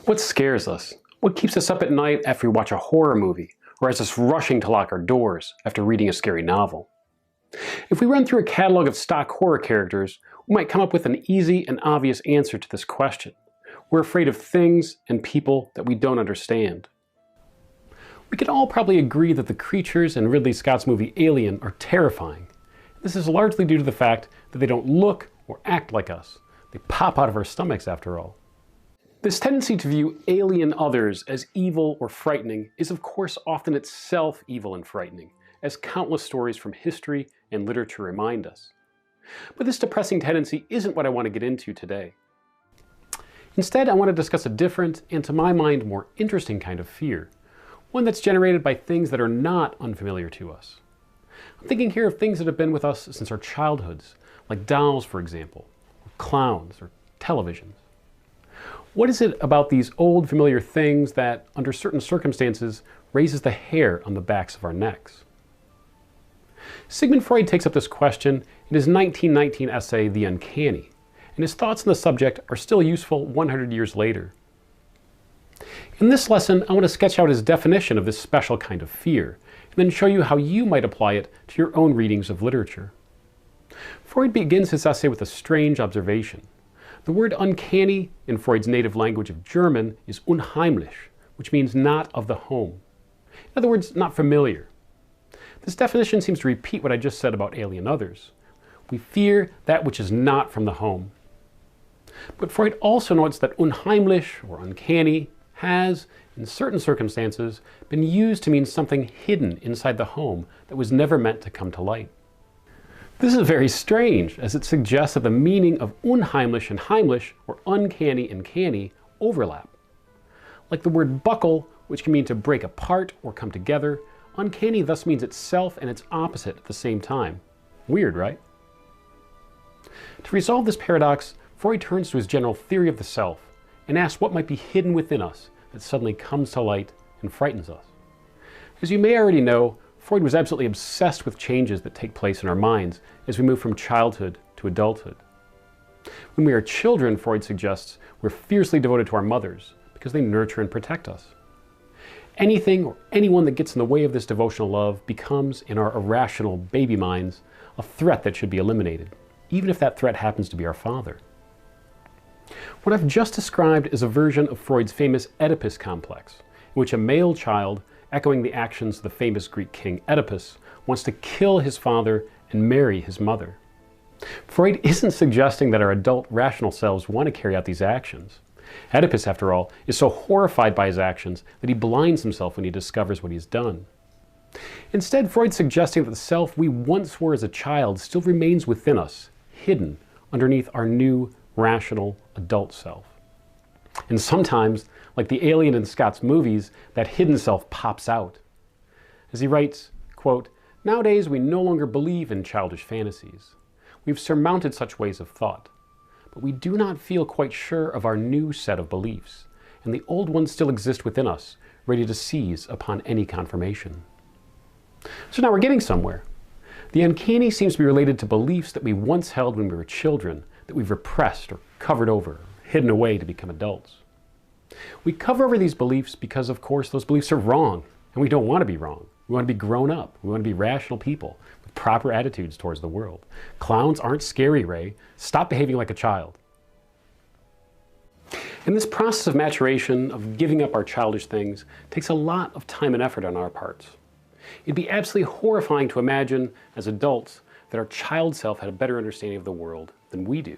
What scares us? What keeps us up at night after we watch a horror movie, or has us rushing to lock our doors after reading a scary novel? If we run through a catalog of stock horror characters, we might come up with an easy and obvious answer to this question. We're afraid of things and people that we don't understand. We can all probably agree that the creatures in Ridley Scott's movie Alien are terrifying. This is largely due to the fact that they don't look or act like us. They pop out of our stomachs, after all. This tendency to view alien others as evil or frightening is of course often itself evil and frightening, as countless stories from history and literature remind us. But this depressing tendency isn't what I want to get into today. Instead, I want to discuss a different, and to my mind, more interesting kind of fear, one that's generated by things that are not unfamiliar to us. I'm thinking here of things that have been with us since our childhoods, like dolls, for example, or clowns, or televisions. What is it about these old familiar things that, under certain circumstances, raises the hair on the backs of our necks? Sigmund Freud takes up this question in his 1919 essay, The Uncanny, and his thoughts on the subject are still useful 100 years later. In this lesson, I want to sketch out his definition of this special kind of fear, and then show you how you might apply it to your own readings of literature. Freud begins his essay with a strange observation. The word uncanny in Freud's native language of German is unheimlich, which means not of the home. In other words, not familiar. This definition seems to repeat what I just said about alien others. We fear that which is not from the home. But Freud also notes that unheimlich, or uncanny, has, in certain circumstances, been used to mean something hidden inside the home that was never meant to come to light. This is very strange, as it suggests that the meaning of unheimlich and heimlich, or uncanny and canny, overlap. Like the word buckle, which can mean to break apart or come together, uncanny thus means itself and its opposite at the same time. Weird, right? To resolve this paradox, Freud turns to his general theory of the self and asks what might be hidden within us that suddenly comes to light and frightens us. As you may already know, Freud was absolutely obsessed with changes that take place in our minds as we move from childhood to adulthood. When we are children, Freud suggests, we're fiercely devoted to our mothers because they nurture and protect us. Anything or anyone that gets in the way of this devotional love becomes, in our irrational baby minds, a threat that should be eliminated, even if that threat happens to be our father. What I've just described is a version of Freud's famous Oedipus complex, in which a male child, echoing the actions of the famous Greek king Oedipus, wants to kill his father and marry his mother. Freud isn't suggesting that our adult rational selves want to carry out these actions. Oedipus, after all, is so horrified by his actions that he blinds himself when he discovers what he's done. Instead, Freud's suggesting that the self we once were as a child still remains within us, hidden underneath our new, rational adult self. And sometimes, like the alien in Scott's movies, that hidden self pops out. As he writes, quote, "Nowadays we no longer believe in childish fantasies. We've surmounted such ways of thought. But we do not feel quite sure of our new set of beliefs, and the old ones still exist within us, ready to seize upon any confirmation." So now we're getting somewhere. The uncanny seems to be related to beliefs that we once held when we were children, that we've repressed or covered over, hidden away to become adults. We cover over these beliefs because, of course, those beliefs are wrong, and we don't want to be wrong. We want to be grown up. We want to be rational people with proper attitudes towards the world. Clowns aren't scary, Ray. Stop behaving like a child. And this process of maturation, of giving up our childish things, takes a lot of time and effort on our parts. It'd be absolutely horrifying to imagine, as adults, that our child self had a better understanding of the world than we do.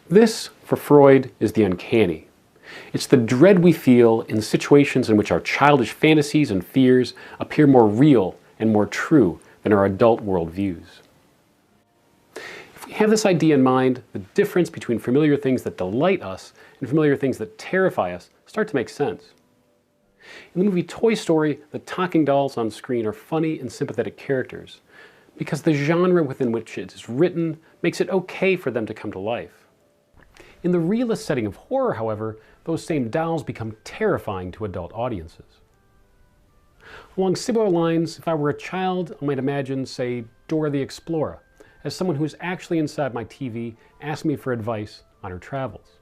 This, for Freud, is the uncanny. It's the dread we feel in situations in which our childish fantasies and fears appear more real and more true than our adult worldviews. If we have this idea in mind, the difference between familiar things that delight us and familiar things that terrify us start to make sense. In the movie Toy Story, the talking dolls on screen are funny and sympathetic characters because the genre within which it is written makes it okay for them to come to life. In the realist setting of horror, however, those same dolls become terrifying to adult audiences. Along similar lines, if I were a child, I might imagine, say, Dora the Explorer, as someone who is actually inside my TV asking me for advice on her travels.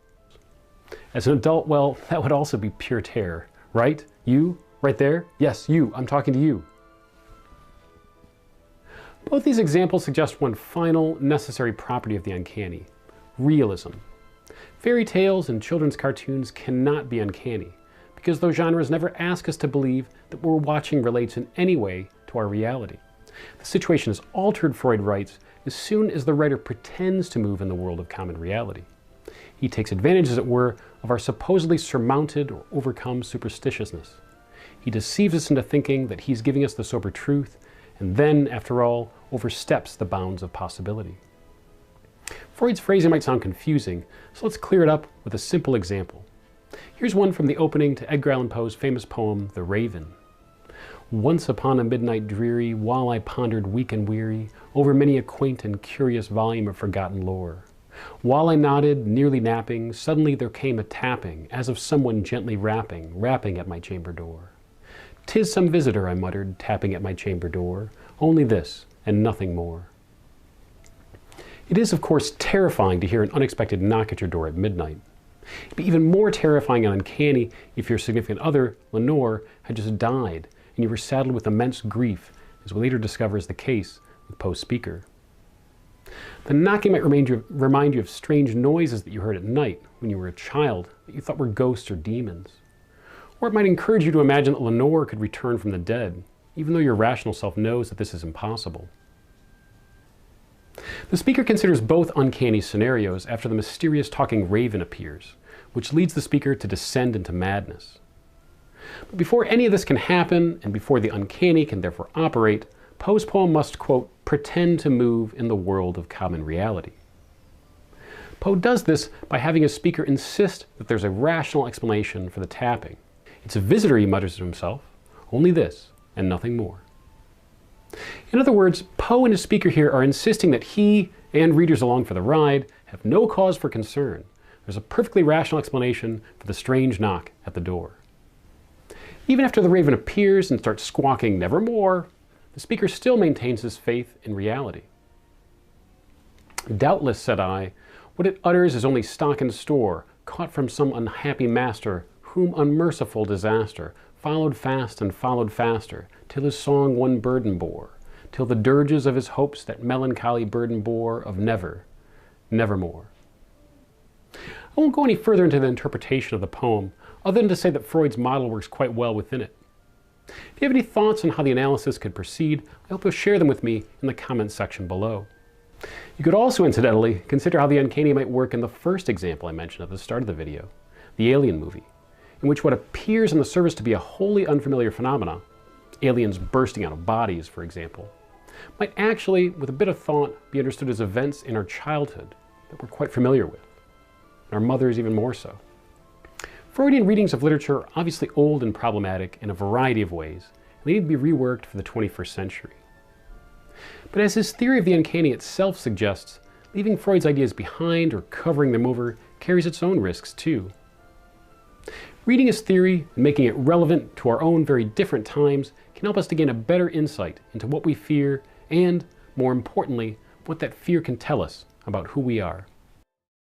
As an adult, well, that would also be pure terror, right? You, right there? Yes, you, I'm talking to you. Both these examples suggest one final, necessary property of the uncanny: realism. Fairy tales and children's cartoons cannot be uncanny, because those genres never ask us to believe that what we're watching relates in any way to our reality. The situation is altered, Freud writes, as soon as the writer pretends to move in the world of common reality. He takes advantage, as it were, of our supposedly surmounted or overcome superstitiousness. He deceives us into thinking that he's giving us the sober truth, and then, after all, oversteps the bounds of possibility. Freud's phrasing might sound confusing, so let's clear it up with a simple example. Here's one from the opening to Edgar Allan Poe's famous poem, The Raven. Once upon a midnight dreary, while I pondered weak and weary over many a quaint and curious volume of forgotten lore, while I nodded, nearly napping, suddenly there came a tapping, as of someone gently rapping at my chamber door. "'Tis some visitor," I muttered, tapping at my chamber door. "Only this, and nothing more." It is, of course, terrifying to hear an unexpected knock at your door at midnight. It'd be even more terrifying and uncanny if your significant other, Lenore, had just died, and you were saddled with immense grief, as we later discover is the case with Poe's speaker. The knocking might remind you of strange noises that you heard at night when you were a child that you thought were ghosts or demons. Or it might encourage you to imagine that Lenore could return from the dead, even though your rational self knows that this is impossible. The speaker considers both uncanny scenarios after the mysterious talking raven appears, which leads the speaker to descend into madness. But before any of this can happen, and before the uncanny can therefore operate, Poe's poem must, quote, pretend to move in the world of common reality. Poe does this by having his speaker insist that there's a rational explanation for the tapping. "It's a visitor," he mutters to himself, "only this, and nothing more." In other words, Poe and his speaker here are insisting that he, and readers along for the ride, have no cause for concern. There's a perfectly rational explanation for the strange knock at the door. Even after the raven appears and starts squawking "nevermore," the speaker still maintains his faith in reality. "Doubtless," said I, "what it utters is only stock and store, caught from some unhappy master, whom unmerciful disaster followed fast and followed faster, till his song one burden bore, till the dirges of his hopes that melancholy burden bore of nevermore." I won't go any further into the interpretation of the poem, other than to say that Freud's model works quite well within it. If you have any thoughts on how the analysis could proceed, I hope you'll share them with me in the comments section below. You could also, incidentally, consider how the uncanny might work in the first example I mentioned at the start of the video, the Alien movie, in which what appears on the surface to be a wholly unfamiliar phenomena, aliens bursting out of bodies, for example, might actually, with a bit of thought, be understood as events in our childhood that we're quite familiar with, and our mothers even more so. Freudian readings of literature are obviously old and problematic in a variety of ways, and they need to be reworked for the 21st century. But as his theory of the uncanny itself suggests, leaving Freud's ideas behind or covering them over carries its own risks too. Reading his theory and making it relevant to our own very different times can help us to gain a better insight into what we fear and, more importantly, what that fear can tell us about who we are.